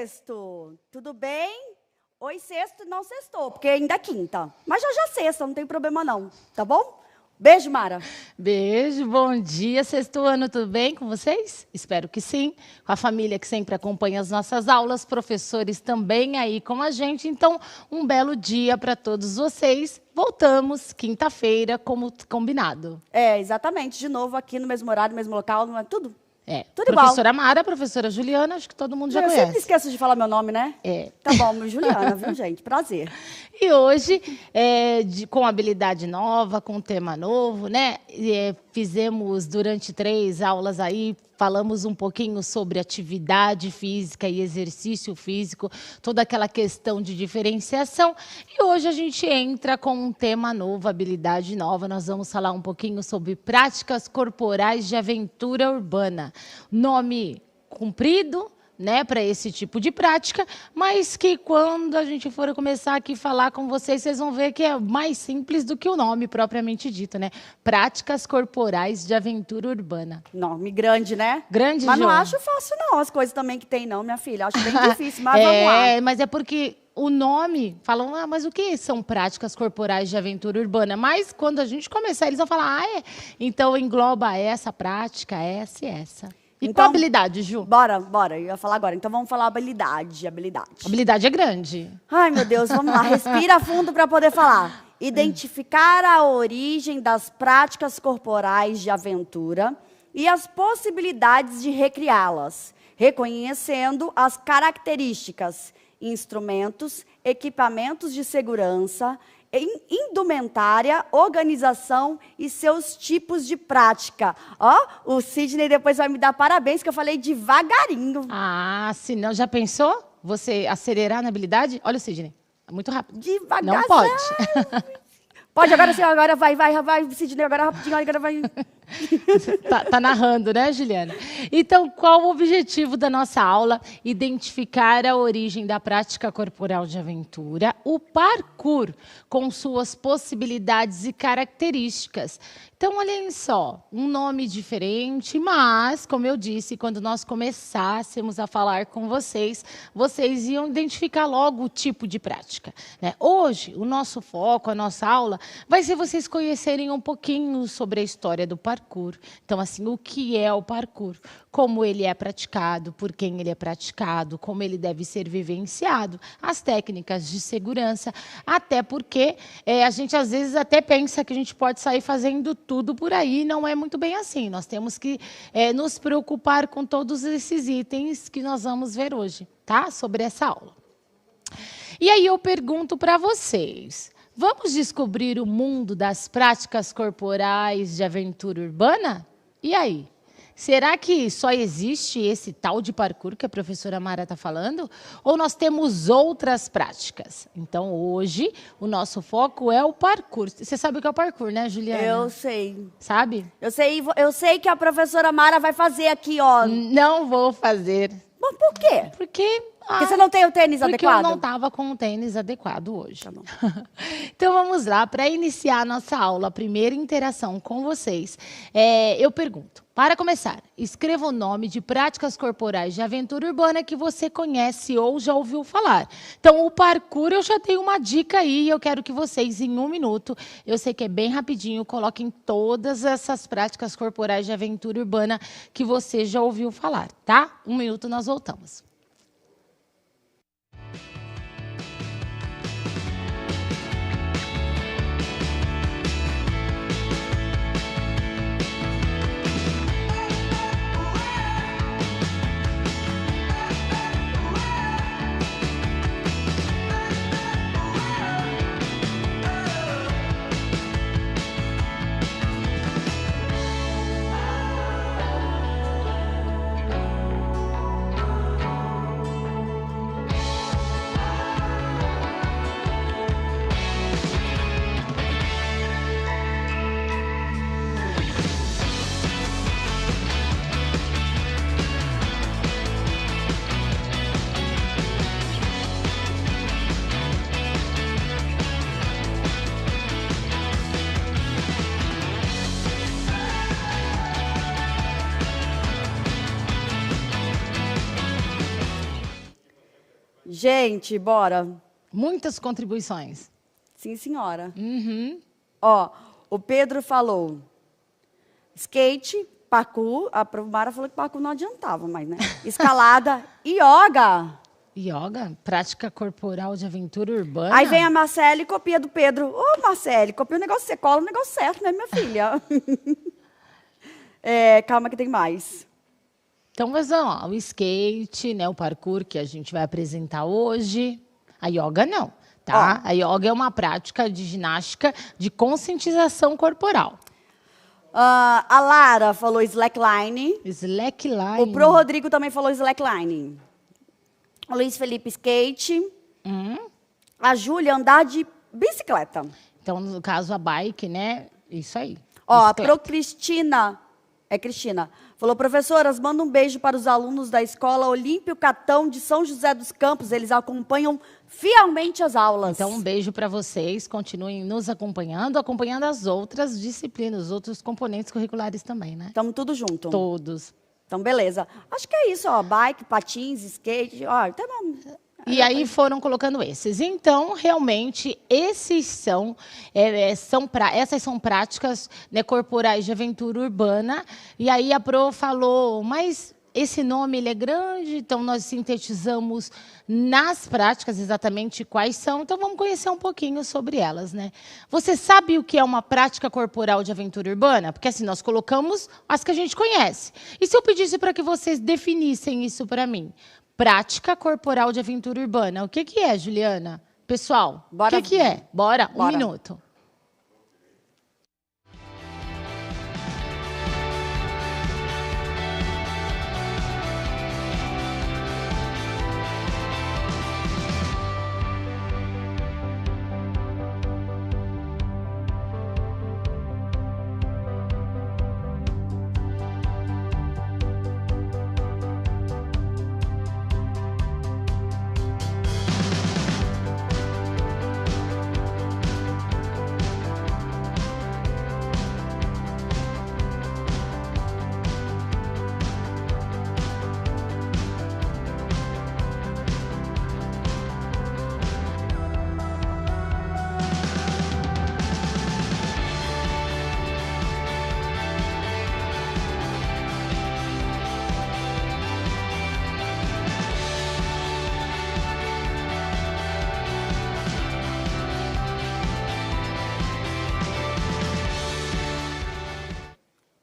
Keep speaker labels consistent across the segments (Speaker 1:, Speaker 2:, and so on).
Speaker 1: sexto! Tudo bem? Oi, sexto, não sextou, porque ainda é quinta. Mas já sexta, não tem problema não, tá bom? Beijo, Mara.
Speaker 2: Beijo, bom dia, sexto ano, tudo bem com vocês? Espero que sim. Com a família que sempre acompanha as nossas aulas, professores também aí com a gente. Então, um belo dia para todos vocês. Voltamos quinta-feira, como combinado.
Speaker 1: É, exatamente, de novo aqui no mesmo horário, no mesmo local, não é tudo?
Speaker 2: É,
Speaker 1: Tudo igual.
Speaker 2: professora Mara, professora Juliana, acho que todo mundo já
Speaker 1: Eu
Speaker 2: conhece.
Speaker 1: sempre esqueço de falar meu nome, né?
Speaker 2: É.
Speaker 1: Tá bom, Juliana, viu, gente? Prazer.
Speaker 2: E hoje, com habilidade nova, com tema novo, né? Fizemos durante 3 aulas aí, falamos um pouquinho sobre atividade física e exercício físico, toda aquela questão de diferenciação. E hoje a gente entra com um tema novo, habilidade nova. Nós vamos falar um pouquinho sobre práticas corporais de aventura urbana. Nome comprido, né, para esse tipo de prática, mas que quando a gente for começar aqui a falar com vocês, vocês vão ver que é mais simples do que o nome propriamente dito, né? Práticas corporais de aventura urbana.
Speaker 1: Nome grande, né?
Speaker 2: Grande,
Speaker 1: Mas não
Speaker 2: João?
Speaker 1: acho fácil não, as coisas também que tem não, minha filha. Acho bem difícil, mas vamos lá.
Speaker 2: Mas é porque o nome, falam, mas o que são práticas corporais de aventura urbana? Mas quando a gente começar, eles vão falar, então engloba essa prática, essa e essa. E
Speaker 1: Então,
Speaker 2: qual a habilidade, Ju?
Speaker 1: Bora, eu ia falar agora. Então vamos falar habilidade.
Speaker 2: Habilidade é grande.
Speaker 1: Ai, meu Deus, vamos lá. Respira fundo para poder falar. Identificar a origem das práticas corporais de aventura e as possibilidades de recriá-las, reconhecendo as características, instrumentos, equipamentos de segurança, indumentária, organização e seus tipos de prática. Ó, o Sidney depois vai me dar parabéns, que eu falei devagarinho.
Speaker 2: Ah, se não, já pensou? Você acelerar na habilidade? Olha o Sidney, é muito rápido.
Speaker 1: Devagar.
Speaker 2: Não pode.
Speaker 1: Pode, agora sim, agora vai, Sidney, agora rapidinho, agora vai.
Speaker 2: Tá narrando, né, Juliana? Então, qual o objetivo da nossa aula? Identificar a origem da prática corporal de aventura, o parkour, com suas possibilidades e características. Então, olhem só, um nome diferente, mas, como eu disse, quando nós começássemos a falar com vocês, vocês iam identificar logo o tipo de prática, né? Hoje, o nosso foco, a nossa aula, vai ser vocês conhecerem um pouquinho sobre a história do parkour. Então, assim, o que é o parkour? Como ele é praticado, por quem ele é praticado, como ele deve ser vivenciado, as técnicas de segurança, até porque a gente às vezes até pensa que a gente pode sair fazendo tudo por aí, não é muito bem assim. Nós temos que nos preocupar com todos esses itens que nós vamos ver hoje, tá? Sobre essa aula. E aí eu pergunto para vocês, vamos descobrir o mundo das práticas corporais de aventura urbana? E aí? Será que só existe esse tal de parkour que a professora Mara está falando? Ou nós temos outras práticas? Então, hoje, o nosso foco é o parkour. Você sabe o que é o parkour, né, Juliana?
Speaker 1: Eu sei.
Speaker 2: Sabe?
Speaker 1: Eu sei que a professora Mara vai fazer aqui, ó.
Speaker 2: Não vou fazer.
Speaker 1: Mas por quê?
Speaker 2: Porque
Speaker 1: você não tem o tênis
Speaker 2: porque
Speaker 1: adequado?
Speaker 2: eu não estava com o tênis adequado hoje.
Speaker 1: Tá bom.
Speaker 2: Então, vamos lá. Para iniciar a nossa aula, a primeira interação com vocês, eu pergunto, para começar, escreva o nome de práticas corporais de aventura urbana que você conhece ou já ouviu falar. Então, o parkour, eu já tenho uma dica aí, e eu quero que vocês, em 1 minuto, eu sei que é bem rapidinho, coloquem todas essas práticas corporais de aventura urbana que você já ouviu falar, tá? 1 minuto, nós voltamos.
Speaker 1: Gente, bora.
Speaker 2: Muitas contribuições.
Speaker 1: Sim, senhora.
Speaker 2: Uhum.
Speaker 1: Ó, o Pedro falou skate, parkour. A Mara falou que parkour não adiantava mais, né? Escalada, yoga.
Speaker 2: Yoga, prática corporal de aventura urbana.
Speaker 1: Aí vem a Marcele e copia do Pedro. Ô, Marcele, copia o negócio, você cola o negócio certo, né, minha filha? Calma que tem mais.
Speaker 2: Então, mas ó, o skate, né, o parkour que a gente vai apresentar hoje. A yoga não, tá?
Speaker 1: Ó.
Speaker 2: A yoga é uma prática de ginástica de conscientização corporal.
Speaker 1: A Lara falou slackline.
Speaker 2: Slackline.
Speaker 1: O Pro Rodrigo também falou slackline. O Luiz Felipe skate. A Júlia andar de bicicleta.
Speaker 2: Então, no caso, a bike, né? Isso aí.
Speaker 1: Ó, a
Speaker 2: bicicleta.
Speaker 1: Pro Cristina. É Cristina. Falou, professoras, manda um beijo para os alunos da Escola Olímpio Catão de São José dos Campos. Eles acompanham fielmente as aulas.
Speaker 2: Então, um beijo para vocês. Continuem nos acompanhando as outras disciplinas, os outros componentes curriculares também, né?
Speaker 1: Estamos tudo junto.
Speaker 2: Todos.
Speaker 1: Então, beleza. Acho que é isso, ó. Bike, patins, skate. Ó, até não...
Speaker 2: E aí foram colocando esses. Então, realmente, esses essas são práticas, né, corporais de aventura urbana. E aí a Pro falou, mas esse nome ele é grande, então nós sintetizamos nas práticas exatamente quais são. Então, vamos conhecer um pouquinho sobre elas, né? Você sabe o que é uma prática corporal de aventura urbana? Porque assim, nós colocamos as que a gente conhece. E se eu pedisse para que vocês definissem isso para mim? Prática corporal de aventura urbana. O que é, Juliana? Pessoal,
Speaker 1: Bora.
Speaker 2: o que é? Bora, um
Speaker 1: Bora.
Speaker 2: minuto.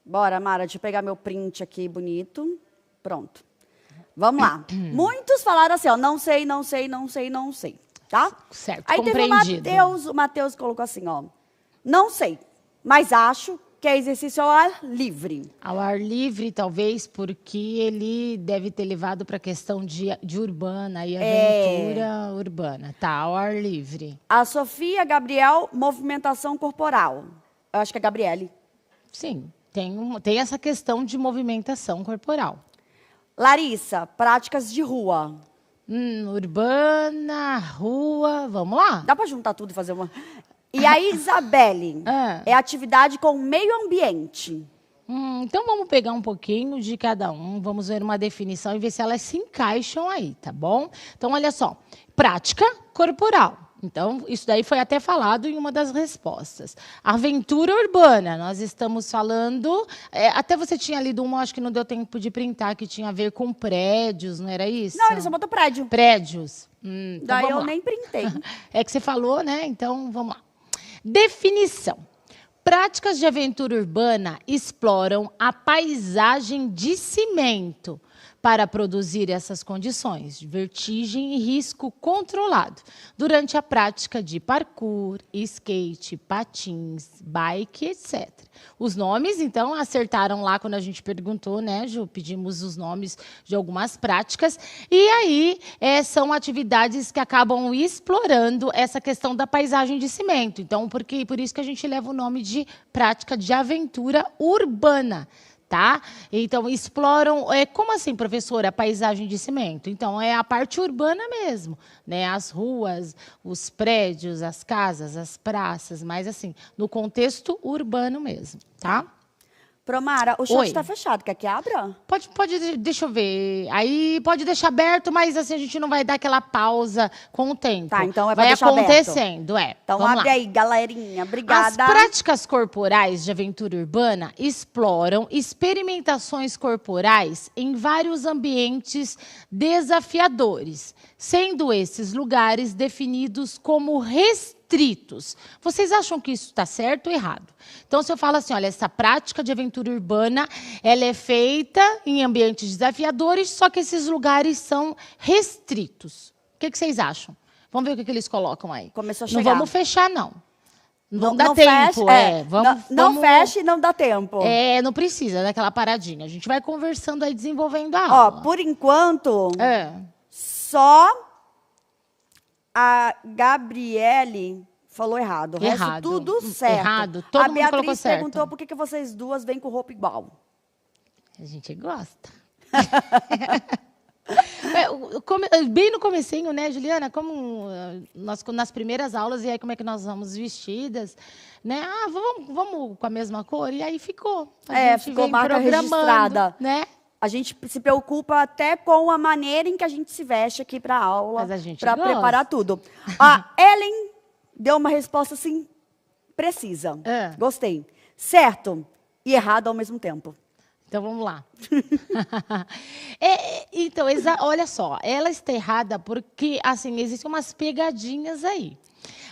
Speaker 1: Bora, Mara, deixa eu pegar meu print aqui bonito. Pronto. Vamos lá. Muitos falaram assim, ó, não sei, não sei, não sei, não sei. Tá?
Speaker 2: Certo,
Speaker 1: Aí teve o Matheus colocou assim, ó. Não sei, mas acho que é exercício ao ar livre.
Speaker 2: Ao ar livre, talvez, porque ele deve ter levado para a questão de urbana e aventura urbana. Tá, ao ar livre.
Speaker 1: A Sofia Gabriel, movimentação corporal. Eu acho que é Gabriele.
Speaker 2: Sim, tem essa questão de movimentação corporal.
Speaker 1: Larissa, práticas de rua.
Speaker 2: Urbana, rua, vamos lá.
Speaker 1: Dá para juntar tudo e fazer uma... E a Isabelle, é atividade com o meio ambiente.
Speaker 2: Então, vamos pegar um pouquinho de cada um, vamos ver uma definição e ver se elas se encaixam aí, tá bom? Então, olha só, prática corporal. Então, isso daí foi até falado em uma das respostas. Aventura urbana, nós estamos falando... até você tinha lido uma, acho que não deu tempo de printar, que tinha a ver com prédios, não era isso?
Speaker 1: Não, ele só botou prédio.
Speaker 2: Prédios. Então
Speaker 1: Daí eu nem printei.
Speaker 2: É que você falou, né? Então, vamos lá. Definição. Práticas de aventura urbana exploram a paisagem de cimento para produzir essas condições de vertigem e risco controlado durante a prática de parkour, skate, patins, bike, etc. Os nomes, então, acertaram lá quando a gente perguntou, né, Ju? Pedimos os nomes de algumas práticas. E aí, são atividades que acabam explorando essa questão da paisagem de cimento. Então, por isso que a gente leva o nome de prática de aventura urbana. Tá? Então, exploram... como assim, professora, a paisagem de cimento? Então, é a parte urbana mesmo, né? As ruas, os prédios, as casas, as praças, mas assim, no contexto urbano mesmo, tá?
Speaker 1: Promara, o chat
Speaker 2: Oi.
Speaker 1: está fechado. Quer que abra?
Speaker 2: Pode, deixa eu ver. Aí pode deixar aberto, mas assim a gente não vai dar aquela pausa com o tempo.
Speaker 1: Tá, então é pra
Speaker 2: vai
Speaker 1: deixar aberto.
Speaker 2: acontecendo,
Speaker 1: Então
Speaker 2: Vamos
Speaker 1: abre
Speaker 2: lá.
Speaker 1: aí, galerinha.
Speaker 2: As
Speaker 1: Obrigada.
Speaker 2: práticas corporais de aventura urbana exploram experimentações corporais em vários ambientes desafiadores, sendo esses lugares definidos como restritos. Vocês acham que isso está certo ou errado? Então, se eu falo assim, olha, essa prática de aventura urbana, ela é feita em ambientes desafiadores, só que esses lugares são restritos. O que vocês acham? Vamos ver o que eles colocam aí.
Speaker 1: Começou a
Speaker 2: Não
Speaker 1: chegar.
Speaker 2: vamos fechar, não. Não dá
Speaker 1: não
Speaker 2: tempo,
Speaker 1: fecha, não
Speaker 2: vamos...
Speaker 1: fecha e não dá tempo.
Speaker 2: Não precisa daquela paradinha. A gente vai conversando aí, desenvolvendo a
Speaker 1: Ó,
Speaker 2: aula.
Speaker 1: por enquanto,
Speaker 2: É.
Speaker 1: só a Gabriele falou errado. O resto
Speaker 2: Errado.
Speaker 1: tudo certo.
Speaker 2: Errado. Todo
Speaker 1: a
Speaker 2: mundo colocou
Speaker 1: Beatriz
Speaker 2: certo.
Speaker 1: perguntou por que vocês duas vêm com roupa igual.
Speaker 2: A gente gosta. Bem no comecinho, né, Juliana? Como nós nas primeiras aulas, e aí como é que nós vamos vestidas, né? Vamos com a mesma cor? E aí ficou. A gente
Speaker 1: ficou
Speaker 2: vem
Speaker 1: marca
Speaker 2: programando,
Speaker 1: registrada.
Speaker 2: né?
Speaker 1: A gente se preocupa até com a maneira em que a gente se veste aqui para a aula,
Speaker 2: Mas a gente
Speaker 1: para
Speaker 2: gosta.
Speaker 1: preparar tudo. A Ellen deu uma resposta assim precisa. Gostei. Certo e errado ao mesmo tempo.
Speaker 2: Então, vamos lá. Então, olha só, ela está errada porque, assim, existem umas pegadinhas aí.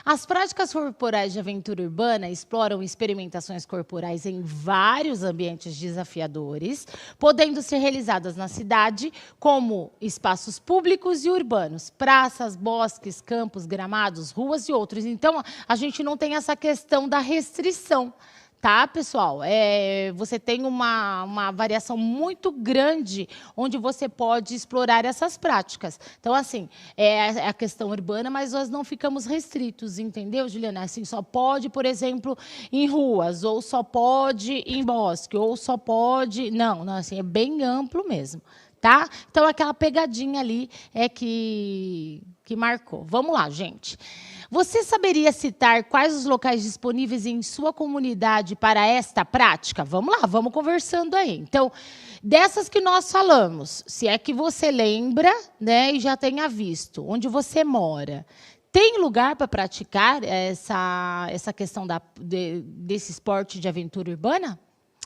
Speaker 2: As práticas corporais de aventura urbana exploram experimentações corporais em vários ambientes desafiadores, podendo ser realizadas na cidade, como espaços públicos e urbanos, praças, bosques, campos, gramados, ruas e outros. Então, a gente não tem essa questão da restrição. Tá, pessoal? Você tem uma variação muito grande onde você pode explorar essas práticas. Então, assim, é a questão urbana, mas nós não ficamos restritos, entendeu, Juliana? Assim, só pode, por exemplo, em ruas, ou só pode em bosque, ou só pode... Não, assim, é bem amplo mesmo, tá? Então, aquela pegadinha ali que marcou. Vamos lá, gente. Você saberia citar quais os locais disponíveis em sua comunidade para esta prática? Vamos lá, vamos conversando aí. Então, dessas que nós falamos, se é que você lembra, né, e já tenha visto, onde você mora, tem lugar para praticar essa questão desse esporte de aventura urbana?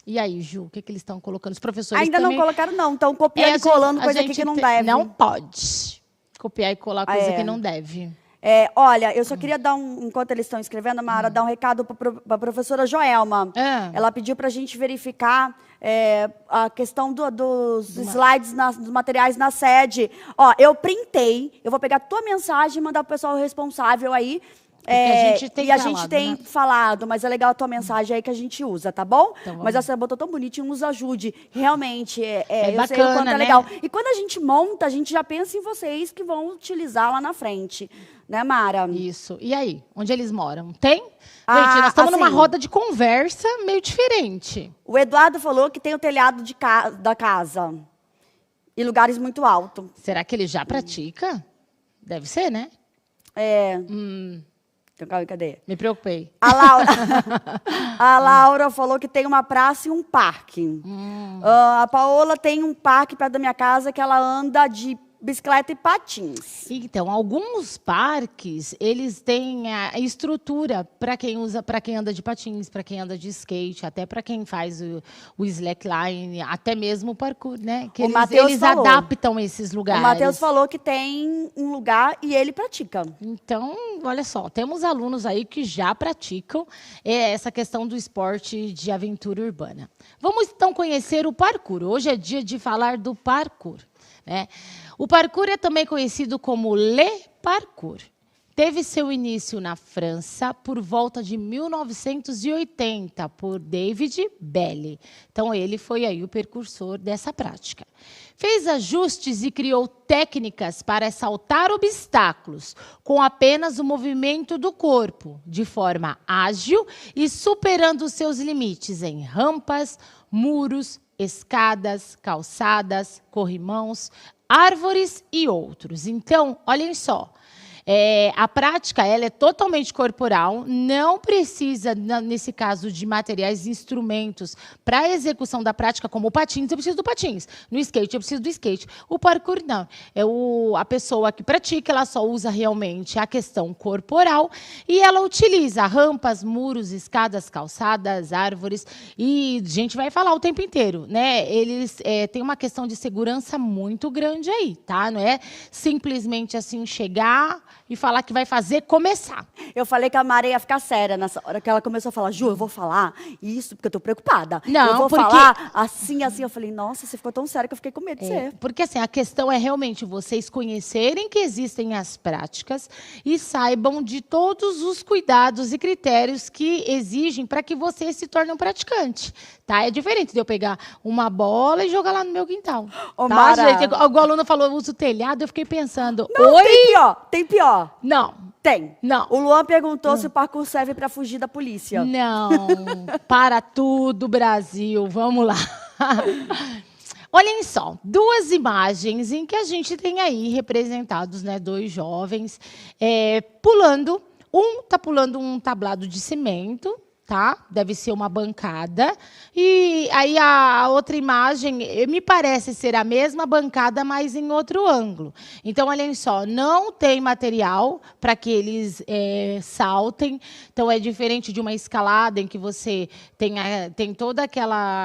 Speaker 2: E aí, Ju, o que eles estão colocando? Os professores
Speaker 1: ainda
Speaker 2: também...
Speaker 1: não colocaram, não. Estão copiando e colando coisa aqui que não deve.
Speaker 2: Não pode copiar e colar coisa que não deve.
Speaker 1: Olha, eu só queria dar enquanto eles estão escrevendo, Mara, dar um recado para a professora Joelma. Ela pediu para a gente verificar a questão dos slides, dos materiais na sede. Ó, eu printei, eu vou pegar a tua mensagem e mandar para o pessoal responsável aí. A gente tem falado, mas é legal a tua mensagem aí que a gente usa, tá bom? Então, mas essa botou tão bonitinho, nos ajude. Realmente, eu
Speaker 2: bacana,
Speaker 1: sei o quanto é
Speaker 2: né?
Speaker 1: legal. E quando a gente monta, a gente já pensa em vocês que vão utilizar lá na frente. Né, Mara?
Speaker 2: Isso. E aí? Onde eles moram? Tem? Gente, nós estamos numa roda de conversa meio diferente.
Speaker 1: O Eduardo falou que tem o telhado da casa. E lugares muito altos.
Speaker 2: Será que ele já pratica? Deve ser, né?
Speaker 1: Então, calma, cadê?
Speaker 2: Me preocupei.
Speaker 1: A Laura falou que tem uma praça e um parque. A Paola tem um parque perto da minha casa que ela anda de bicicleta e patins.
Speaker 2: Então, alguns parques, eles têm a estrutura para quem anda de patins, para quem anda de skate, até para quem faz o slackline, até mesmo o parkour, né? Que eles adaptam esses lugares.
Speaker 1: O Matheus falou que tem um lugar e ele pratica.
Speaker 2: Então, olha só, temos alunos aí que já praticam essa questão do esporte de aventura urbana. Vamos então conhecer o parkour. Hoje é dia de falar do parkour, né? O parkour é também conhecido como Le Parkour. Teve seu início na França por volta de 1980, por David Bailey. Então, ele foi aí o precursor dessa prática. Fez ajustes e criou técnicas para saltar obstáculos com apenas o movimento do corpo, de forma ágil e superando os seus limites em rampas, muros, escadas, calçadas, corrimãos, árvores e outros. Então, olhem só, A prática, ela é totalmente corporal, não precisa, nesse caso, de materiais e instrumentos para a execução da prática, como o patins, eu preciso do patins. No skate, eu preciso do skate. O parkour, não. A pessoa que pratica, ela só usa realmente a questão corporal e ela utiliza rampas, muros, escadas, calçadas, árvores. E a gente vai falar o tempo inteiro, né? Eles têm uma questão de segurança muito grande aí, tá? Não é simplesmente assim chegar e falar que vai fazer, começar.
Speaker 1: Eu falei que a Mara ia ficar séria nessa hora que ela começou a falar, Ju, eu vou falar isso, porque eu tô preocupada.
Speaker 2: Não,
Speaker 1: eu vou
Speaker 2: porque...
Speaker 1: falar assim, assim. Eu falei, nossa, você ficou tão séria que eu fiquei com medo de ser.
Speaker 2: Porque assim, a questão é realmente vocês conhecerem que existem as práticas e saibam de todos os cuidados e critérios que exigem para que você se torne um praticante. Tá? É diferente de eu pegar uma bola e jogar lá no meu quintal.
Speaker 1: Ô,
Speaker 2: tá,
Speaker 1: Mara...
Speaker 2: gente? Igual a aluna falou, eu uso telhado, eu fiquei pensando,
Speaker 1: Não,
Speaker 2: oi?
Speaker 1: tem pior.
Speaker 2: Não.
Speaker 1: Tem.
Speaker 2: Não.
Speaker 1: O Luan perguntou se o parkour serve para fugir da polícia.
Speaker 2: Não. Para tudo, Brasil. Vamos lá. Olhem só, 2 imagens em que a gente tem aí representados, né, 2 jovens pulando. Um está pulando um tablado de cimento, tá? Deve ser uma bancada. E aí a outra imagem me parece ser a mesma bancada, mas em outro ângulo. Então, olhem só, não tem material para que eles saltem. Então, é diferente de uma escalada em que você tem toda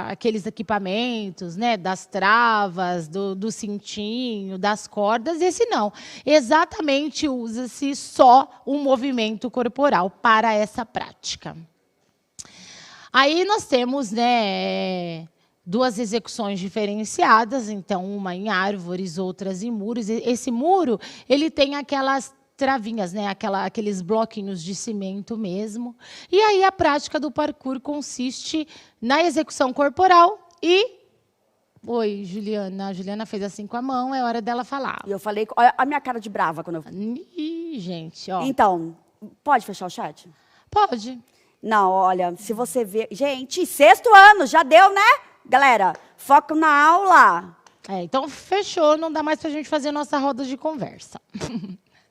Speaker 2: aqueles equipamentos, né? Das travas, do cintinho, das cordas. Esse não. Exatamente usa-se só um movimento corporal para essa prática. Aí nós temos, né, 2 execuções diferenciadas, então uma em árvores, outras em muros. Esse muro, ele tem aquelas travinhas, né, aqueles bloquinhos de cimento mesmo. E aí a prática do parkour consiste na execução corporal e... Oi, Juliana. A Juliana fez assim com a mão, é hora dela falar.
Speaker 1: E eu falei, olha a minha cara de brava quando eu...
Speaker 2: Ih, gente, ó.
Speaker 1: Então, pode fechar o chat?
Speaker 2: Pode.
Speaker 1: Não, olha, se você ver... Gente, 6º ano, já deu, né? Galera, foco na aula.
Speaker 2: Então, fechou, não dá mais pra gente fazer nossa roda de conversa.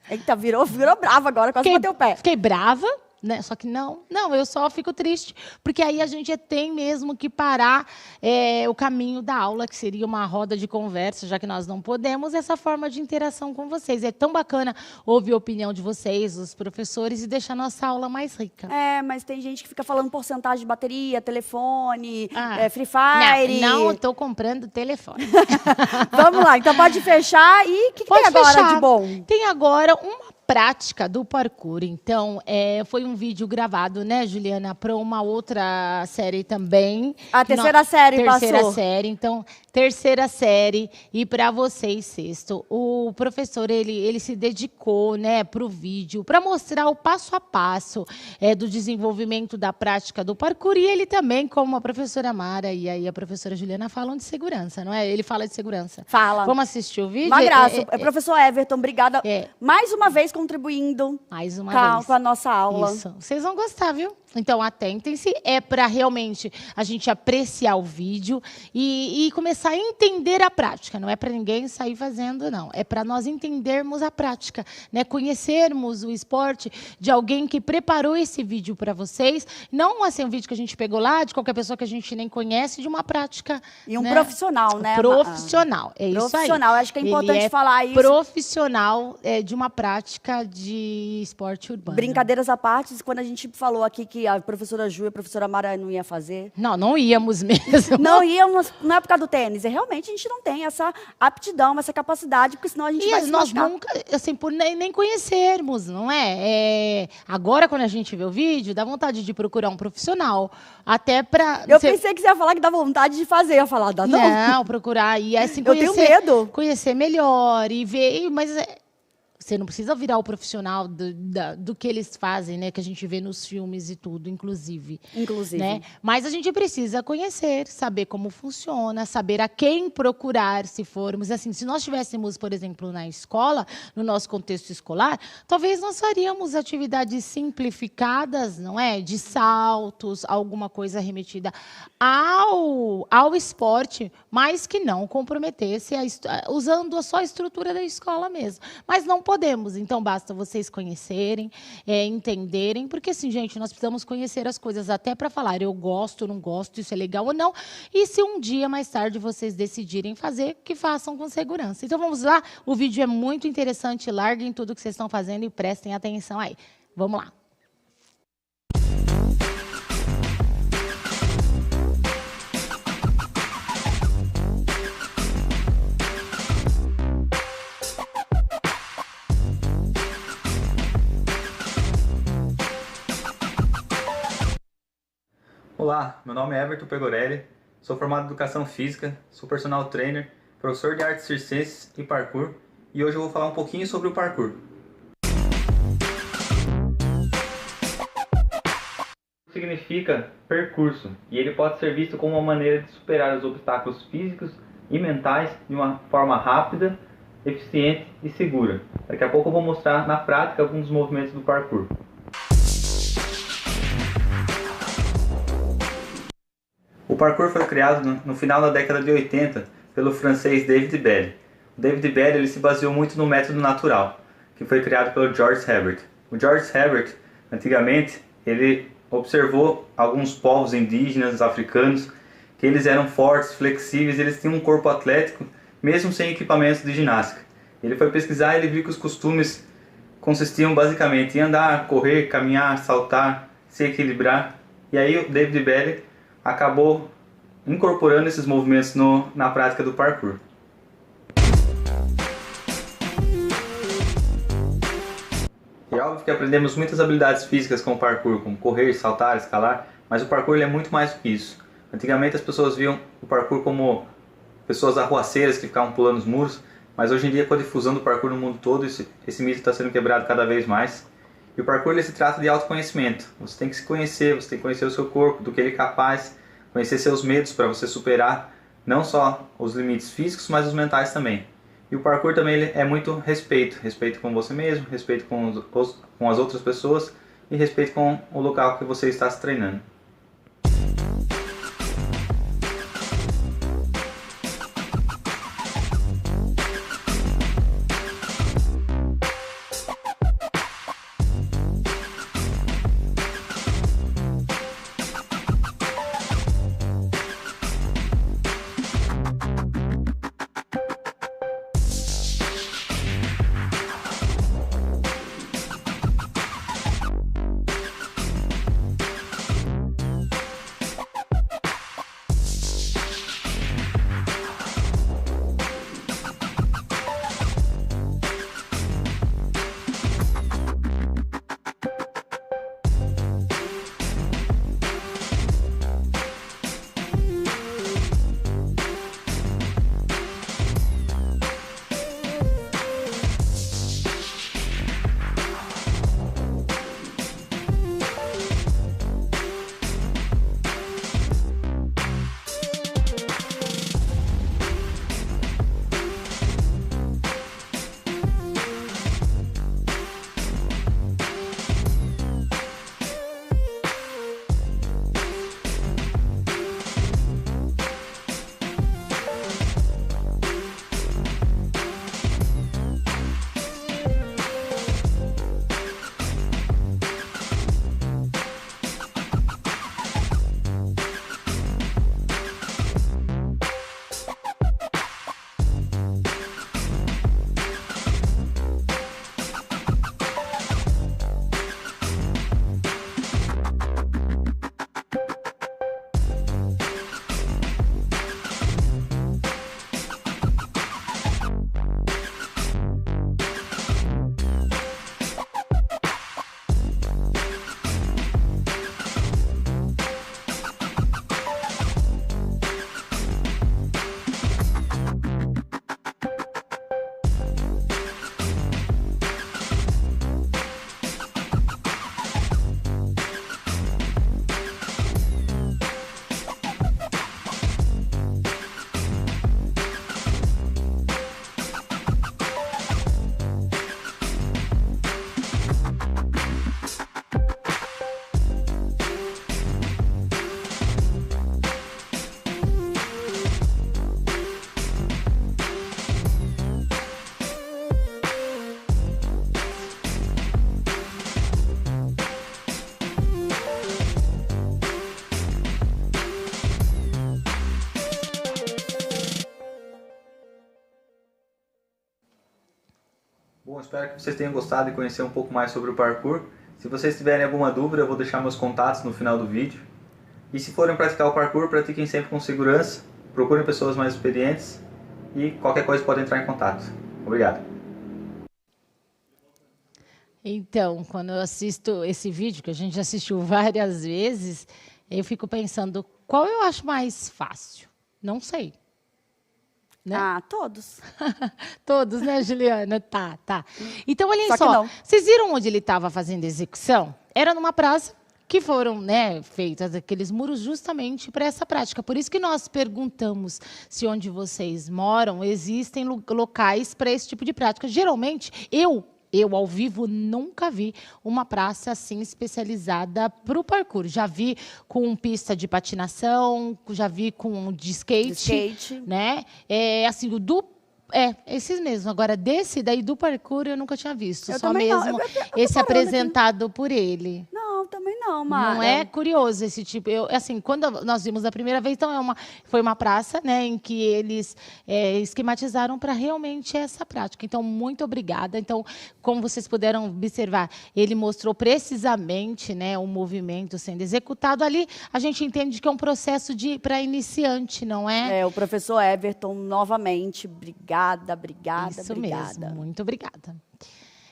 Speaker 1: Eita, virou brava agora, quase bateu o pé.
Speaker 2: Fiquei brava, né? Só que não, eu só fico triste, porque aí a gente tem mesmo que parar o caminho da aula, que seria uma roda de conversa, já que nós não podemos, essa forma de interação com vocês. É tão bacana ouvir a opinião de vocês, os professores, e deixar nossa aula mais rica.
Speaker 1: Mas tem gente que fica falando porcentagem de bateria, telefone, Free Fire.
Speaker 2: Não, eu tô comprando telefone.
Speaker 1: Vamos lá, então pode fechar. E o que tem agora de bom?
Speaker 2: Tem agora uma prática do parkour. Então, foi um vídeo gravado, né, Juliana, para uma outra série também.
Speaker 1: A terceira série passou.
Speaker 2: Terceira série, então, terceira série. E para vocês, 6º, o professor, ele se dedicou, né, para o vídeo, para mostrar o passo a passo do desenvolvimento da prática do parkour. E ele também, como a professora Mara e aí a professora Juliana, falam de segurança, não é? Ele fala de segurança.
Speaker 1: Fala.
Speaker 2: Vamos assistir o vídeo?
Speaker 1: Uma graça. Professor Everton, obrigada. Mais uma vez contribuindo
Speaker 2: mais uma vez
Speaker 1: com a nossa aula.
Speaker 2: Isso. Vocês vão gostar, viu? Então, atentem-se. É para realmente a gente apreciar o vídeo e começar a entender a prática. Não é para ninguém sair fazendo, não. É para nós entendermos a prática, né? Conhecermos o esporte de alguém que preparou esse vídeo para vocês. Não assim, um vídeo que a gente pegou lá, de qualquer pessoa que a gente nem conhece, de uma prática.
Speaker 1: E um profissional, né?
Speaker 2: Profissional. É isso aí.
Speaker 1: Profissional. Acho que é importante falar isso.
Speaker 2: Profissional de uma prática de esporte urbano.
Speaker 1: Brincadeiras à parte, quando a gente falou aqui que a professora Ju e a professora Mara não ia fazer.
Speaker 2: Não íamos mesmo.
Speaker 1: Não íamos, não é por causa do tênis. Realmente a gente não tem essa aptidão, essa capacidade, porque senão a gente vai se
Speaker 2: nós
Speaker 1: machucar.
Speaker 2: Nunca, assim, por nem conhecermos, não é? Agora, quando a gente vê o vídeo, dá vontade de procurar um profissional. Até para...
Speaker 1: Eu pensei que você ia falar que dá vontade de fazer. Eu ia falar, dá não?
Speaker 2: Não, procurar. E assim,
Speaker 1: eu tenho medo.
Speaker 2: Conhecer melhor e ver... Mas você não precisa virar o profissional do que eles fazem, né? Que a gente vê nos filmes e tudo, inclusive. Né? Mas a gente precisa conhecer, saber como funciona, saber a quem procurar, se formos. Assim, se nós estivéssemos, por exemplo, na escola, no nosso contexto escolar, talvez nós faríamos atividades simplificadas, não é? De saltos, alguma coisa remetida ao esporte, mas que não comprometesse, usando só a estrutura da escola mesmo. Mas não podemos. Então, basta vocês conhecerem, entenderem, porque assim, gente, nós precisamos conhecer as coisas até para falar, eu gosto, não gosto, isso é legal ou não. E se um dia mais tarde vocês decidirem fazer, que façam com segurança. Então, vamos lá. O vídeo é muito interessante. Larguem tudo que vocês estão fazendo e prestem atenção aí. Vamos lá.
Speaker 3: Olá, meu nome é Everton Pegorelli, sou formado em Educação Física, sou personal trainer, professor de artes circenses e parkour, e hoje eu vou falar um pouquinho sobre o parkour. Significa percurso, e ele pode ser visto como uma maneira de superar os obstáculos físicos e mentais de uma forma rápida, eficiente e segura. Daqui a pouco eu vou mostrar na prática alguns dos movimentos do parkour. O parkour foi criado no final da década de 80 pelo francês David Belle. O David Belle ele se baseou muito no método natural, que foi criado pelo George Herbert. O George Herbert, antigamente, ele observou alguns povos indígenas africanos que eles eram fortes, flexíveis, eles tinham um corpo atlético, mesmo sem equipamentos de ginástica. Ele foi pesquisar e ele viu que os costumes consistiam basicamente em andar, correr, caminhar, saltar, se equilibrar. E aí o David Belle acabou incorporando esses movimentos na prática do parkour. É óbvio que aprendemos muitas habilidades físicas com o parkour, como correr, saltar, escalar, mas o parkour ele é muito mais do que isso. Antigamente as pessoas viam o parkour como pessoas arruaceiras que ficavam pulando os muros, mas hoje em dia com a difusão do parkour no mundo todo, esse mito está sendo quebrado cada vez mais. E o parkour ele se trata de autoconhecimento. Você tem que se conhecer, você tem que conhecer o seu corpo, do que ele é capaz, conhecer seus medos para você superar não só os limites físicos, mas os mentais também. E o parkour também ele é muito respeito. Respeito com você mesmo, respeito com as outras pessoas e respeito com o local que você está se treinando. Bom, espero que vocês tenham gostado de conhecer um pouco mais sobre o parkour. Se vocês tiverem alguma dúvida, eu vou deixar meus contatos no final do vídeo. E se forem praticar o parkour, pratiquem sempre com segurança, procurem pessoas mais experientes e qualquer coisa podem entrar em contato. Obrigado.
Speaker 2: Então, quando eu assisto esse vídeo, que a gente já assistiu várias vezes, eu fico pensando, qual eu acho mais fácil? Não sei. Né?
Speaker 1: Ah, todos.
Speaker 2: Todos, né, Juliana? Tá. Então, olha
Speaker 1: só.
Speaker 2: Vocês viram onde ele estava fazendo execução? Era numa praça que foram, né, feitos aqueles muros justamente para essa prática. Por isso que nós perguntamos se onde vocês moram existem locais para esse tipo de prática. Geralmente, eu ao vivo nunca vi uma praça assim especializada para o parkour. Já vi com pista de patinação, já vi com de skate. Né? Assim, esses mesmo. Agora, desse daí do parkour eu nunca tinha visto.
Speaker 1: Eu
Speaker 2: só mesmo esse apresentado por ele.
Speaker 1: Não, também não, Mara.
Speaker 2: Não é curioso esse tipo. Assim, quando nós vimos a primeira vez, então foi uma praça, né, em que eles esquematizaram para realmente essa prática. Então, muito obrigada. Então, como vocês puderam observar, ele mostrou precisamente, né, o movimento sendo executado ali. A gente entende que é um processo para iniciante, não é?
Speaker 1: O professor Everton, novamente, obrigada.
Speaker 2: Isso mesmo, muito obrigada.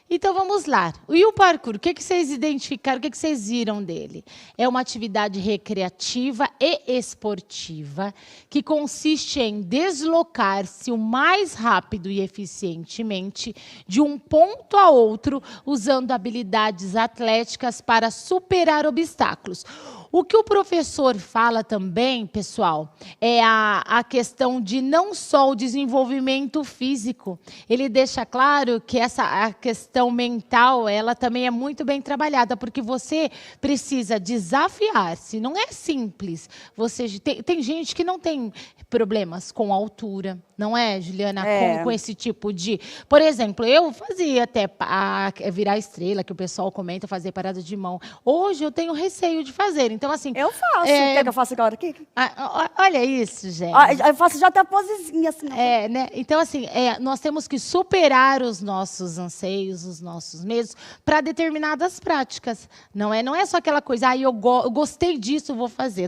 Speaker 2: Então, vamos lá. E o parkour, o que vocês identificaram, o que vocês viram dele? É uma atividade recreativa e esportiva que consiste em deslocar-se o mais rápido e eficientemente de um ponto a outro, usando habilidades atléticas para superar obstáculos. O que o professor fala também, pessoal, é a questão de não só o desenvolvimento físico. Ele deixa claro que a questão mental, ela também é muito bem trabalhada, porque você precisa desafiar-se. Não é simples. Tem gente que não tem problemas com altura, não é, Juliana? Com esse tipo de... Por exemplo, eu fazia até virar estrela, que o pessoal comenta, fazer parada de mão. Hoje eu tenho receio de fazer. Então, assim...
Speaker 1: Eu faço. Quer que eu faça agora aqui?
Speaker 2: Olha isso, gente.
Speaker 1: Eu faço já até a posezinha, assim.
Speaker 2: Né? Então, assim, nós temos que superar os nossos anseios, os nossos medos, para determinadas práticas. Não é só aquela coisa, eu gostei disso, vou fazer.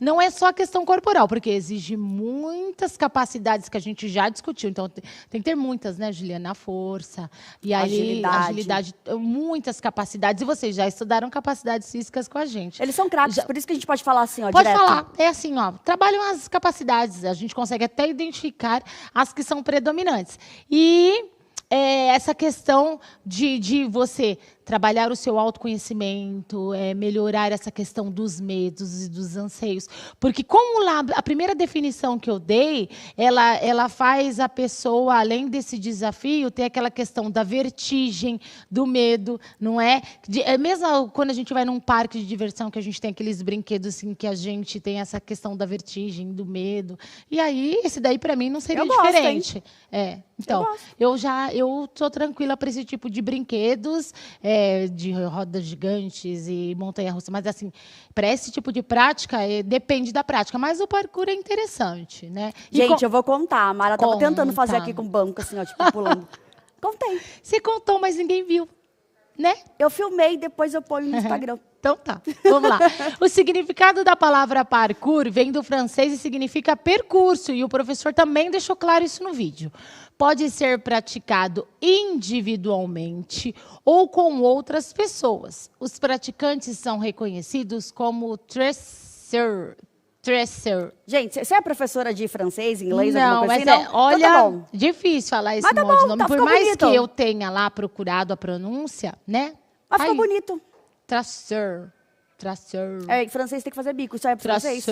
Speaker 2: Não é só a questão corporal, porque exige muitas capacidades que a gente já discutiu. Então, tem que ter muitas, né, Juliana? A força, e aí agilidade, muitas capacidades. E vocês já estudaram capacidades físicas com a gente.
Speaker 1: Eles são craques, por isso que a gente pode falar assim,
Speaker 2: Pode
Speaker 1: direto.
Speaker 2: falar. É assim, trabalham as capacidades. A gente consegue até identificar as que são predominantes. E essa questão de você trabalhar o seu autoconhecimento, melhorar essa questão dos medos e dos anseios. Porque como lá, a primeira definição que eu dei, ela faz a pessoa, além desse desafio, ter aquela questão da vertigem, do medo, não é? Mesmo quando a gente vai num parque de diversão, que a gente tem aqueles brinquedos assim, que a gente tem essa questão da vertigem, do medo. E aí, esse daí, para mim, não seria diferente. Então, eu estou tranquila para esse tipo de brinquedos, de rodas gigantes e montanha-russa. Mas, assim, para esse tipo de prática, depende da prática. Mas o parkour é interessante, né?
Speaker 1: Gente, eu vou contar. A Mara estava tentando fazer aqui com o banco, assim, tipo, pulando. Contei.
Speaker 2: Você contou, mas ninguém viu, né?
Speaker 1: Eu filmei, depois eu ponho no Instagram.
Speaker 2: Então tá, vamos lá. O significado da palavra parkour vem do francês e significa percurso. E o professor também deixou claro isso no vídeo. Pode ser praticado individualmente ou com outras pessoas. Os praticantes são reconhecidos como tracer.
Speaker 1: Gente, você é professora de francês, inglês,
Speaker 2: não,
Speaker 1: alguma coisa
Speaker 2: mas
Speaker 1: assim?
Speaker 2: Olha,
Speaker 1: então tá
Speaker 2: difícil falar esse
Speaker 1: mas tá
Speaker 2: monte de
Speaker 1: bom,
Speaker 2: nome. Por mais
Speaker 1: bonito.
Speaker 2: que eu tenha lá procurado a pronúncia, né?
Speaker 1: Mas ficou bonito.
Speaker 2: Tracer.
Speaker 1: Em francês tem que fazer bico, isso é francês?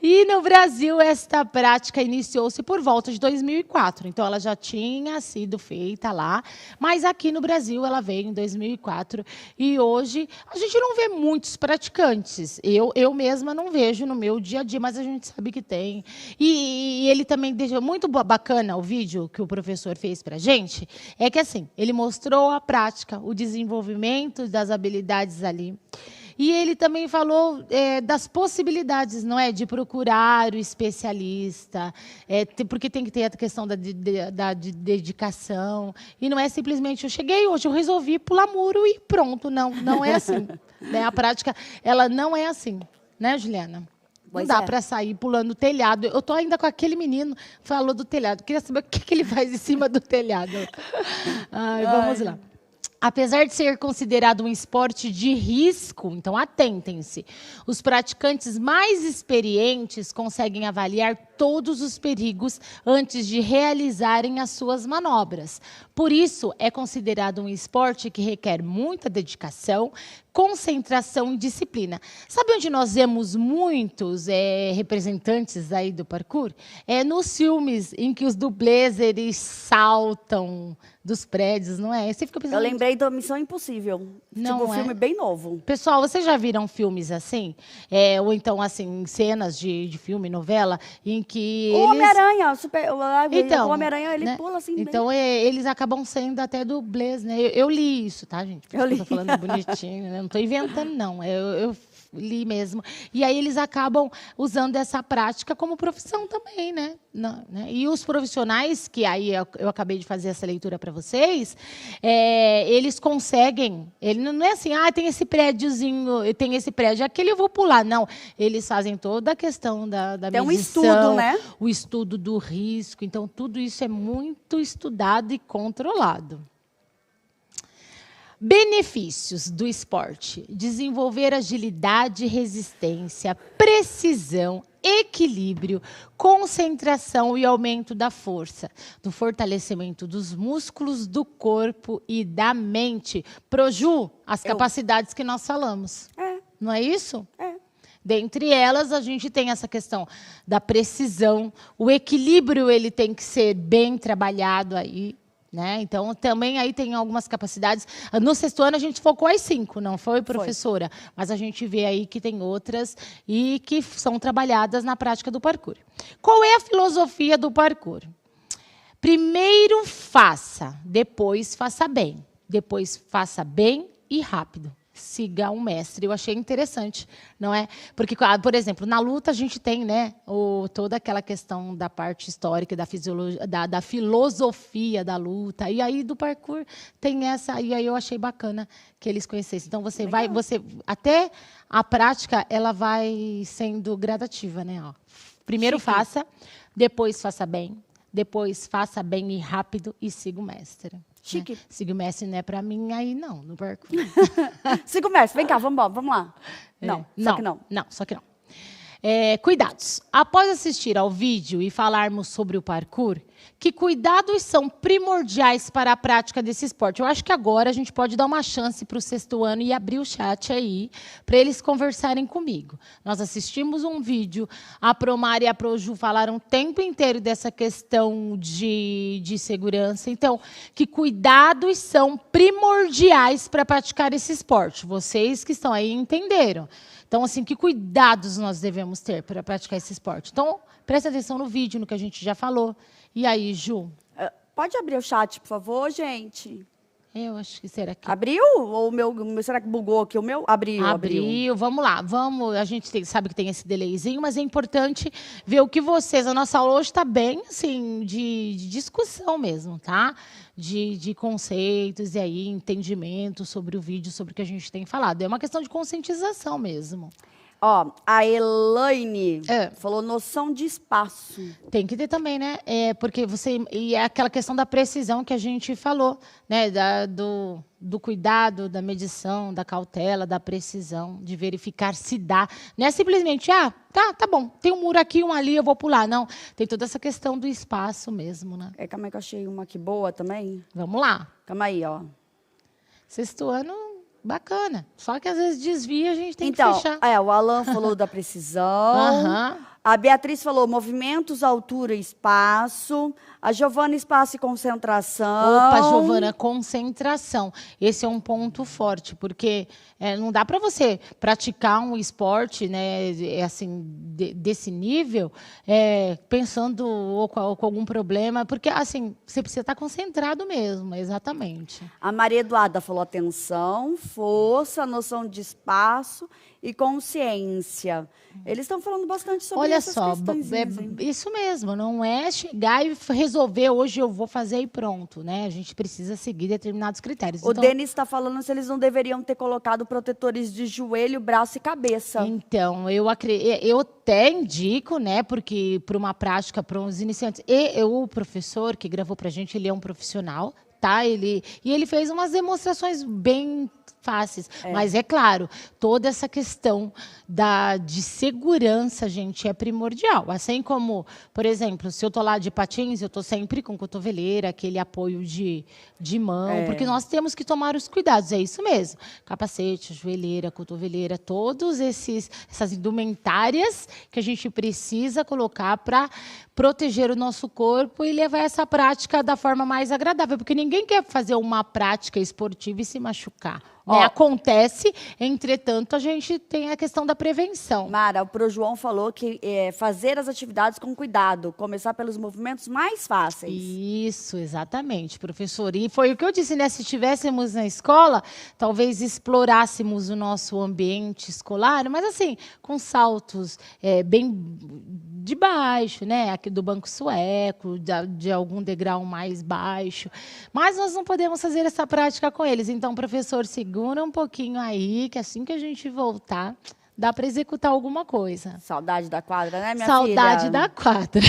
Speaker 2: E no Brasil, esta prática iniciou-se por volta de 2004. Então, ela já tinha sido feita lá. Mas aqui no Brasil, ela veio em 2004. E hoje, a gente não vê muitos praticantes. Eu mesma não vejo no meu dia a dia, mas a gente sabe que tem. E ele também deixou muito bacana o vídeo que o professor fez para a gente. É que, assim, ele mostrou a prática, o desenvolvimento das habilidades ali. E ele também falou das possibilidades, não é? De procurar o especialista, porque tem que ter a questão da dedicação. E não é simplesmente, eu cheguei hoje, eu resolvi pular muro e pronto. Não, não é assim. Né? A prática, ela não é assim. Né, Juliana? Não dá para sair pulando o telhado. Eu tô ainda com aquele menino que falou do telhado. Queria saber o que ele faz em cima do telhado. Vamos lá. Apesar de ser considerado um esporte de risco, então atentem-se, os praticantes mais experientes conseguem avaliar todos os perigos antes de realizarem as suas manobras. Por isso, é considerado um esporte que requer muita dedicação, concentração e disciplina. Sabe onde nós vemos muitos representantes aí do parkour? É nos filmes em que os dublês, eles saltam dos prédios, não é? Você fica pensando...
Speaker 1: Eu lembrei da Missão Impossível.
Speaker 2: Não
Speaker 1: tipo, um filme bem novo.
Speaker 2: Pessoal, vocês já viram filmes assim? Ou então, assim, cenas de filme, novela, em que
Speaker 1: o Homem-Aranha, o Homem-Aranha, ele
Speaker 2: né?
Speaker 1: pula assim.
Speaker 2: Então, eles acabam sendo até dublês, né? Eu li isso, tá, gente?
Speaker 1: Eu li.
Speaker 2: Tô falando bonitinho, né? Não estou inventando, não. Eu li mesmo. E aí eles acabam usando essa prática como profissão também, né? E os profissionais, que aí eu acabei de fazer essa leitura para vocês, eles conseguem... Ele não é assim, tem esse prédiozinho, tem esse prédio, aquele eu vou pular. Não, eles fazem toda a questão da medição.
Speaker 1: Um estudo, né?
Speaker 2: O estudo do risco. Então, tudo isso é muito estudado e controlado. Benefícios do esporte: desenvolver agilidade, resistência, precisão, equilíbrio, concentração e aumento da força, do fortalecimento dos músculos do corpo e da mente. Proju, as capacidades que nós falamos. Não é isso? Dentre elas, a gente tem essa questão da precisão, o equilíbrio ele tem que ser bem trabalhado aí. Né? Então, também aí tem algumas capacidades. No sexto ano, a gente focou as 5, não foi, professora? Foi. Mas a gente vê aí que tem outras e que são trabalhadas na prática do parkour. Qual é a filosofia do parkour? Primeiro faça, depois faça bem. Depois faça bem e rápido. Siga um mestre. Eu achei interessante, não é? Porque, por exemplo, na luta a gente tem, né, toda aquela questão da parte histórica, da filosofia da luta. E aí do parkour tem essa, e aí eu achei bacana que eles conhecessem. Então até a prática ela vai sendo gradativa, né? Ó. Primeiro faça, depois faça bem e rápido e siga o mestre.
Speaker 1: Chique.
Speaker 2: Né? Siga o mestre não é para mim aí não, no parkour.
Speaker 1: Siga o mestre, vem cá, vamos lá. Só que não.
Speaker 2: Não, só que não. Cuidados. Após assistir ao vídeo e falarmos sobre o parkour, que cuidados são primordiais para a prática desse esporte? Eu acho que agora a gente pode dar uma chance para o sexto ano e abrir o chat aí, para eles conversarem comigo. Nós assistimos um vídeo, a Promar e a Proju falaram o tempo inteiro dessa questão de segurança. Então, que cuidados são primordiais para praticar esse esporte? Vocês que estão aí entenderam. Então, assim, que cuidados nós devemos ter para praticar esse esporte? Então, presta atenção no vídeo, no que a gente já falou. E aí, Ju?
Speaker 1: Pode abrir o chat, por favor, gente?
Speaker 2: Eu acho que será que...
Speaker 1: Abriu? Ou o meu, será que bugou aqui? O meu? Abriu.
Speaker 2: Vamos lá. A gente sabe que tem esse delayzinho, mas é importante ver o que vocês... A nossa aula hoje está bem, assim, de discussão mesmo, tá? De conceitos e aí entendimento sobre o vídeo, sobre o que a gente tem falado. É uma questão de conscientização mesmo.
Speaker 1: Ó, a Elaine falou noção de espaço.
Speaker 2: Tem que ter também, né? Porque e é aquela questão da precisão que a gente falou, né? Do cuidado, da medição, da cautela, da precisão, de verificar se dá. Não é simplesmente, tá bom, tem um muro aqui, um ali, eu vou pular. Não, tem toda essa questão do espaço mesmo, né?
Speaker 1: Calma aí que eu achei uma aqui boa também.
Speaker 2: Vamos lá.
Speaker 1: Calma aí, ó.
Speaker 2: Sexto ano... Bacana. Só que às vezes desvia, a gente tem que
Speaker 1: então,
Speaker 2: fechar.
Speaker 1: O Alan falou da precisão. A Beatriz falou movimentos, altura e espaço. A Giovana, espaço e concentração.
Speaker 2: Opa, Giovana, concentração. Esse é um ponto forte, porque não dá para você praticar um esporte, né, assim, desse nível, pensando ou com algum problema, porque assim, você precisa estar concentrado mesmo, exatamente.
Speaker 1: A Maria Eduarda falou atenção, força, noção de espaço e consciência. Eles estão falando bastante sobre essas questões.
Speaker 2: Olha só, isso mesmo, não é chegar e resolver, hoje eu vou fazer e pronto, né? A gente precisa seguir determinados critérios.
Speaker 1: O Denis está falando se eles não deveriam ter colocado protetores de joelho, braço e cabeça.
Speaker 2: Então, eu até indico, né, porque para uma prática, para os iniciantes, o professor que gravou para a gente, ele é um profissional, tá? Ele fez umas demonstrações bem fáceis, mas é claro, toda essa questão de segurança, gente, é primordial. Assim como, por exemplo, se eu tô lá de patins, eu tô sempre com cotoveleira, aquele apoio de mão, porque nós temos que tomar os cuidados, é isso mesmo. Capacete, joelheira, cotoveleira, todos essas indumentárias que a gente precisa colocar para proteger o nosso corpo e levar essa prática da forma mais agradável, porque ninguém quer fazer uma prática esportiva e se machucar. Acontece, entretanto, a gente tem a questão da prevenção.
Speaker 1: Mara, o Pro João falou que fazer as atividades com cuidado, começar pelos movimentos mais fáceis.
Speaker 2: Isso, exatamente, professor. E foi o que eu disse, né? Se estivéssemos na escola, talvez explorássemos o nosso ambiente escolar, mas assim, com saltos bem de baixo, né? Aqui do banco sueco, de algum degrau mais baixo. Mas nós não podemos fazer essa prática com eles. Então, professor, segura um pouquinho aí, que assim que a gente voltar, dá para executar alguma coisa.
Speaker 1: Saudade da quadra, né, minha
Speaker 2: Saudade
Speaker 1: filha?
Speaker 2: da quadra.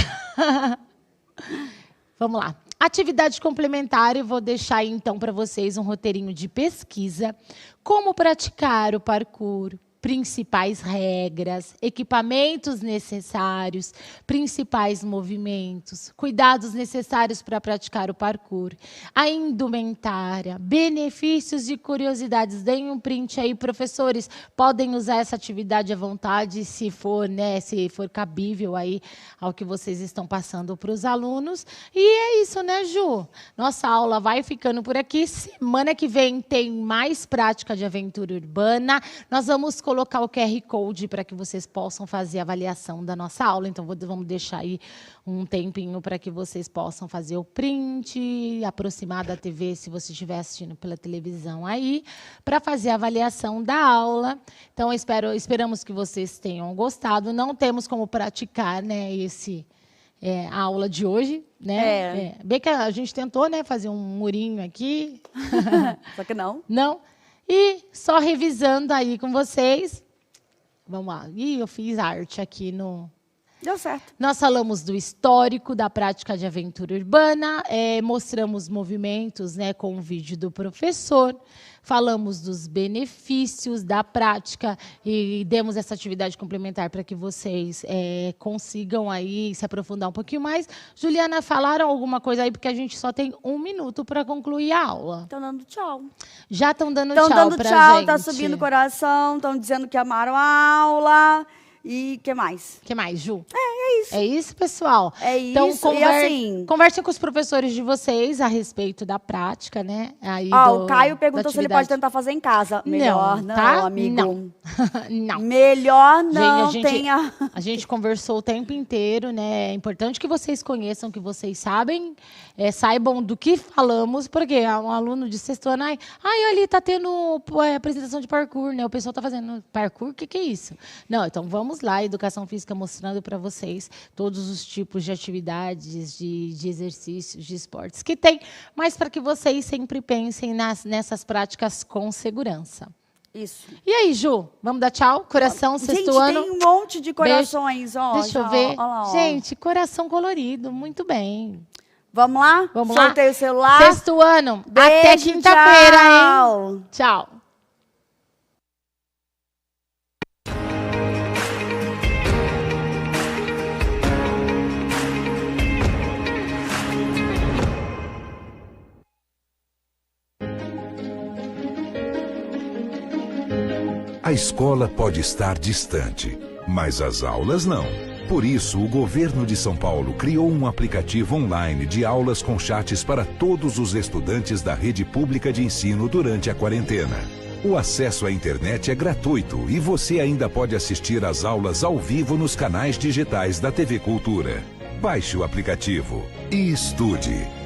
Speaker 2: Vamos lá. Atividade complementar, eu vou deixar aí, então, para vocês um roteirinho de pesquisa. Como praticar o parkour. Principais regras, equipamentos necessários, principais movimentos, cuidados necessários para praticar o parkour, a indumentária, benefícios e curiosidades. Deem um print aí, professores, podem usar essa atividade à vontade, se for cabível aí ao que vocês estão passando para os alunos. E é isso, né, Ju? Nossa aula vai ficando por aqui. Semana que vem tem mais prática de aventura urbana. Nós vamos colocar o QR Code para que vocês possam fazer a avaliação da nossa aula. Então, vamos deixar aí um tempinho para que vocês possam fazer o print, aproximar da TV, se você estiver assistindo pela televisão aí, para fazer a avaliação da aula. Então, esperamos que vocês tenham gostado. Não temos como praticar, né, a aula de hoje, né? Bem que a gente tentou, né, fazer um murinho aqui.
Speaker 1: Só que não.
Speaker 2: Não. E só revisando aí com vocês. Vamos lá. Eu fiz arte aqui no...
Speaker 1: Deu certo.
Speaker 2: Nós falamos do histórico da prática de aventura urbana, mostramos movimentos, né, com o vídeo do professor, falamos dos benefícios da prática e demos essa atividade complementar para que vocês consigam aí se aprofundar um pouquinho mais. Juliana, falaram alguma coisa aí? Porque a gente só tem 1 minuto para concluir a aula.
Speaker 1: Estão dando tchau.
Speaker 2: Já estão dando
Speaker 1: tchau
Speaker 2: pra gente. Estão dando tchau,
Speaker 1: tá subindo o coração, estão dizendo que amaram a aula. E o que mais?
Speaker 2: O que mais, Ju?
Speaker 1: É isso.
Speaker 2: É isso, pessoal.
Speaker 1: É isso.
Speaker 2: Então,
Speaker 1: E assim,
Speaker 2: conversem com os professores de vocês a respeito da prática, né? Aí
Speaker 1: o Caio perguntou se ele pode tentar fazer em casa. Melhor não,
Speaker 2: tá?
Speaker 1: amigo.
Speaker 2: Não. Não.
Speaker 1: Melhor não.
Speaker 2: A gente conversou o tempo inteiro, né? É importante que vocês conheçam, que vocês saibam do que falamos, porque um aluno de sexto ano, olha ali, tá tendo apresentação de parkour, né? O pessoal tá fazendo parkour, o que é isso? Não, então vamos lá, Educação Física mostrando para vocês todos os tipos de atividades, de exercícios, de esportes que tem, mas para que vocês sempre pensem nessas práticas com segurança.
Speaker 1: Isso.
Speaker 2: E aí, Ju, vamos dar tchau? Coração, sexto ano.
Speaker 1: Tem um monte de corações.
Speaker 2: Deixa eu ver. Gente, coração colorido, muito bem.
Speaker 1: Vamos lá?
Speaker 2: Vamos lá.
Speaker 1: Sorteio o celular.
Speaker 2: Sexto ano.
Speaker 1: Beijo,
Speaker 2: até quinta-feira,
Speaker 1: hein?
Speaker 2: Tchau.
Speaker 4: A escola pode estar distante, mas as aulas não. Por isso, o governo de São Paulo criou um aplicativo online de aulas com chats para todos os estudantes da rede pública de ensino durante a quarentena. O acesso à internet é gratuito e você ainda pode assistir às aulas ao vivo nos canais digitais da TV Cultura. Baixe o aplicativo e estude.